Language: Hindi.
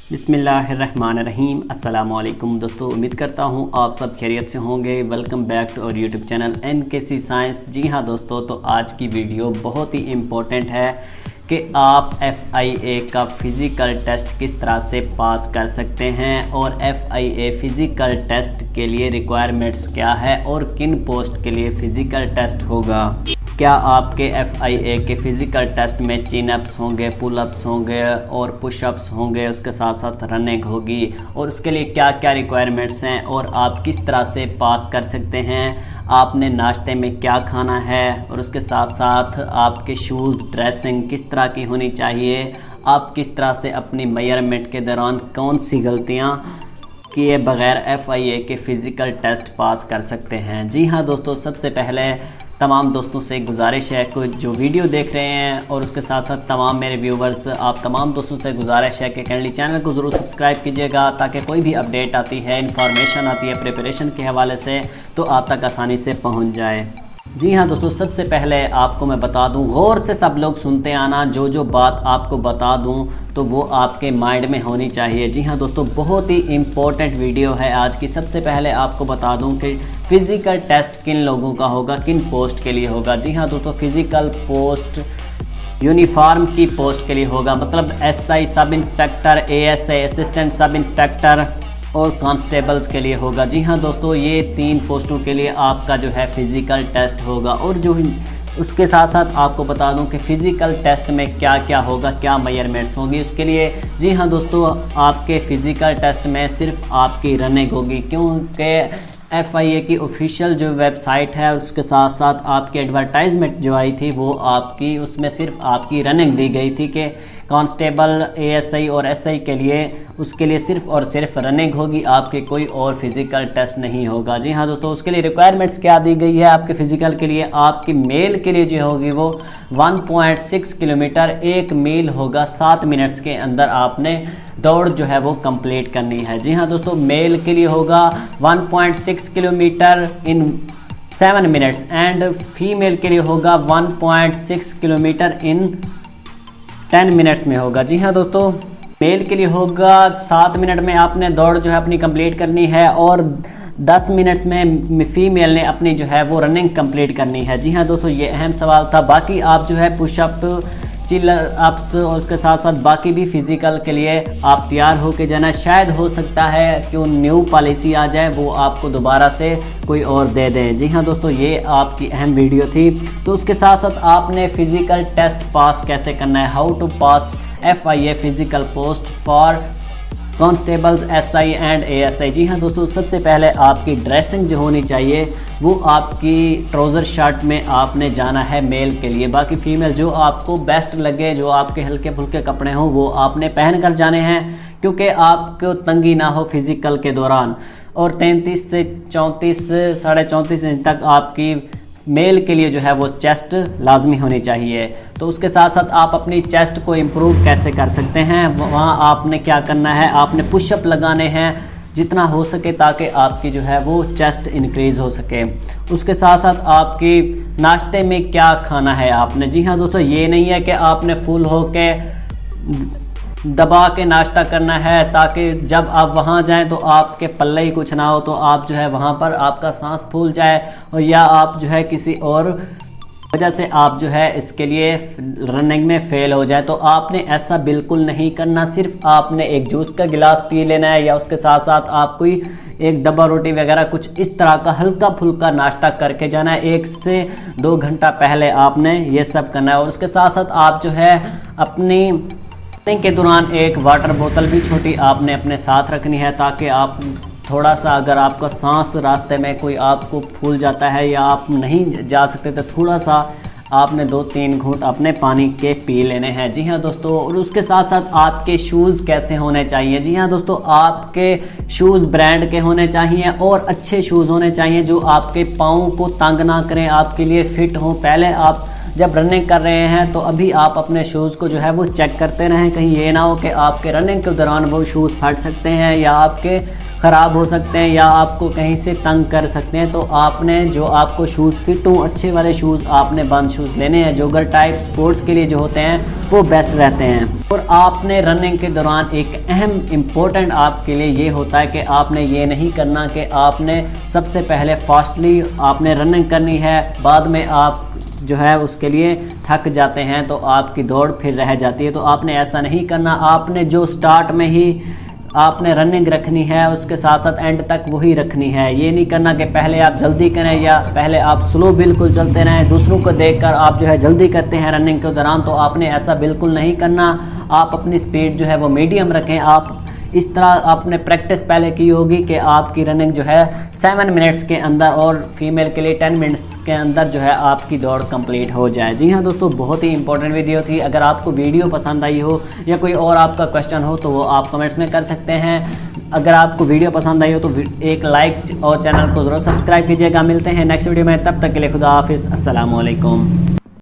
बिस्मिल्लाहिर्रहमानिर्रहीम। अस्सलामुअलैकुम दोस्तों, उम्मीद करता हूँ आप सब खैरियत से होंगे। Welcome back to our YouTube channel NKC science. जी हाँ दोस्तों, तो आज की वीडियो बहुत ही इम्पोर्टेंट है कि आप FIA का फ़िज़िकल टेस्ट किस तरह से पास कर सकते हैं और FIA फ़िज़िकल टेस्ट के लिए रिक्वायरमेंट्स क्या है और किन पोस्ट के लिए फ़िज़िकल टेस्ट होगा। क्या आपके FIA के फ़िज़िकल टेस्ट में चिन अप्स होंगे, पुल अप्स होंगे और पुश अप्स होंगे, उसके साथ साथ रनिंग होगी और उसके लिए क्या क्या रिक्वायरमेंट्स हैं और आप किस तरह से पास कर सकते हैं। आपने नाश्ते में क्या खाना है और उसके साथ साथ आपके शूज़ ड्रेसिंग किस तरह की होनी चाहिए। आप किस तरह से अपनी मेजरमेंट के दौरान कौन सी गलतियाँ किए बगैर FIA के फ़िज़िकल टेस्ट पास कर सकते हैं। जी हाँ दोस्तों, सबसे पहले तमाम दोस्तों से गुजारिश है कि जो वीडियो देख रहे हैं और उसके साथ साथ तमाम मेरे व्यूवर्स, आप तमाम दोस्तों से गुजारिश है कि काइंडली चैनल को ज़रूर सब्सक्राइब कीजिएगा ताकि कोई भी अपडेट आती है, इंफॉर्मेशन आती है प्रिपरेशन के हवाले से, तो आप तक आसानी से पहुंच जाए। जी हाँ दोस्तों, सबसे पहले आपको मैं बता दूं, गौर से सब लोग सुनते आना, जो बात आपको बता दूं तो वो आपके माइंड में होनी चाहिए। जी हाँ दोस्तों, बहुत ही इम्पोर्टेंट वीडियो है आज की। सबसे पहले आपको बता दूं कि फ़िज़िकल टेस्ट किन लोगों का होगा, किन पोस्ट के लिए होगा। जी हाँ दोस्तों, फ़िज़िकल पोस्ट यूनिफॉर्म की पोस्ट के लिए होगा, मतलब SI sub inspector, ASI assistant sub inspector और कांस्टेबल्स के लिए होगा। जी हाँ दोस्तों, ये 3 पोस्टों के लिए आपका जो है फ़िज़िकल टेस्ट होगा। और जो उसके साथ साथ आपको बता दूं कि फ़िज़िकल टेस्ट में क्या क्या होगा, क्या मेजरमेंट्स होंगी उसके लिए। जी हाँ दोस्तों, आपके फ़िज़िकल टेस्ट में सिर्फ आपकी रनिंग होगी, क्योंकि FIA की ऑफिशियल जो वेबसाइट है उसके साथ साथ आपकी एडवर्टाइजमेंट जो आई थी वो आपकी, उसमें सिर्फ आपकी रनिंग दी गई थी कि कांस्टेबल, ASI और SI के लिए, उसके लिए सिर्फ और सिर्फ रनिंग होगी, आपके कोई और फिज़िकल टेस्ट नहीं होगा। जी हाँ दोस्तों, उसके लिए रिक्वायरमेंट्स क्या दी गई है आपके फ़िज़िकल के लिए। आपकी मेल के लिए जो होगी वो 1.6 किलोमीटर 1 मील होगा, 7 मिनट्स के अंदर आपने दौड़ जो है वो कंप्लीट करनी है। जी हाँ दोस्तों, मेल के लिए होगा 1.6 kilometre in 7 minutes and female के लिए होगा 1.6 किलोमीटर इन 10 मिनट्स में होगा। जी हाँ दोस्तों, मेल के लिए होगा 7 मिनट में आपने दौड़ जो है अपनी कंप्लीट करनी है और 10 मिनट्स में फीमेल ने अपनी जो है वो रनिंग कंप्लीट करनी है। जी हाँ दोस्तों, ये अहम सवाल था। बाकी आप जो है पुशअप, चिल अप्स और उसके साथ साथ बाकी भी फ़िज़िकल के लिए आप तैयार होके जाना। शायद हो सकता है कि न्यू पॉलिसी आ जाए, वो आपको दोबारा से कोई और दे दें। जी हाँ दोस्तों, ये आपकी अहम वीडियो थी। तो उसके साथ साथ आपने फ़िज़िकल टेस्ट पास कैसे करना है, how to pass FIA physical post for constables, SI and ASI। जी हाँ दोस्तों, सबसे पहले आपकी ड्रेसिंग जो होनी चाहिए वो आपकी ट्राउज़र शर्ट में आपने जाना है मेल के लिए। बाकी फ़ीमेल जो आपको बेस्ट लगे, जो आपके हल्के फुल्के कपड़े हों वो आपने पहन कर जाने हैं, क्योंकि आपको तंगी ना हो फ़िज़िकल के दौरान। और 33 से 34 साढ़े 34 इंच तक आपकी मेल के लिए जो है वो चेस्ट लाजमी होनी चाहिए। तो उसके साथ साथ आप अपनी चेस्ट को इम्प्रूव कैसे कर सकते हैं, वहाँ आपने क्या करना है, आपने पुशअप लगाने हैं जितना हो सके ताकि आपकी जो है वो चेस्ट इंक्रीज़ हो सके। उसके साथ साथ आपकी नाश्ते में क्या खाना है आपने। जी हाँ दोस्तों, ये नहीं है कि आपने फुल हो के दबा के नाश्ता करना है ताकि जब आप वहाँ जाएं तो आपके पल्ले ही कुछ ना हो, तो आप जो है वहाँ पर आपका सांस फूल जाए और या आप जो है किसी और वजह से आप जो है इसके लिए रनिंग में फेल हो जाए। तो आपने ऐसा बिल्कुल नहीं करना। सिर्फ आपने एक जूस का गिलास पी लेना है या उसके साथ साथ आप कोई एक डब्बा रोटी वगैरह कुछ इस तरह का हल्का फुल्का नाश्ता करके जाना है। 1 से 2 घंटा पहले आपने ये सब करना है। और उसके साथ साथ आप जो है अपनी के दौरान एक वाटर बोतल भी छोटी आपने अपने साथ रखनी है, ताकि आप थोड़ा सा, अगर आपका सांस रास्ते में कोई आपको फूल जाता है या आप नहीं जा सकते तो थोड़ा सा आपने 2-3 घूंट अपने पानी के पी लेने हैं। जी हाँ दोस्तों, और उसके साथ साथ आपके शूज़ कैसे होने चाहिए। जी हाँ दोस्तों, आपके शूज़ ब्रांड के होने चाहिए और अच्छे शूज़ होने चाहिए जो आपके पाँव को तंग ना करें, आपके लिए फ़िट हों। पहले आप जब रनिंग कर रहे हैं तो अभी आप अपने शूज़ को जो है वो चेक करते रहें, कहीं ये ना हो कि आपके रनिंग के दौरान वो शूज़ फट सकते हैं या आपके ख़राब हो सकते हैं या आपको कहीं से तंग कर सकते हैं। तो आपने जो आपको शूज़ फिट हो अच्छे वाले शूज़ आपने बंद शूज़ लेने हैं, जोगर टाइप स्पोर्ट्स के लिए जो होते हैं वो बेस्ट रहते हैं। और आपने रनिंग के दौरान एक अहम इम्पोर्टेंट आपके लिए ये होता है कि आपने ये नहीं करना कि आपने सबसे पहले फास्टली आपने रनिंग करनी है, बाद में आप जो है उसके लिए थक जाते हैं तो आपकी दौड़ फिर रह जाती है। तो आपने ऐसा नहीं करना, आपने जो स्टार्ट में ही आपने रनिंग रखनी है उसके साथ साथ एंड तक वही रखनी है। ये नहीं करना कि पहले आप जल्दी करें या पहले आप स्लो बिल्कुल चलते रहें, दूसरों को देखकर आप जो है जल्दी करते हैं रनिंग के दौरान, तो आपने ऐसा बिल्कुल नहीं करना। आप अपनी स्पीड जो है वो मीडियम रखें। आप इस तरह आपने प्रैक्टिस पहले की होगी कि आपकी रनिंग जो है 7 मिनट्स के अंदर और फीमेल के लिए 10 मिनट्स के अंदर जो है आपकी दौड़ कंप्लीट हो जाए। जी हाँ दोस्तों, बहुत ही इंपॉर्टेंट वीडियो थी। अगर आपको वीडियो पसंद आई हो या कोई और आपका क्वेश्चन हो तो वो आप कमेंट्स में कर सकते हैं। अगर आपको वीडियो पसंद आई हो तो एक लाइक और चैनल को ज़रूर सब्सक्राइब कीजिएगा। मिलते हैं नेक्स्ट वीडियो में, तब तक के लिए खुदा हाफिज़, अस्सलाम वालेकुम।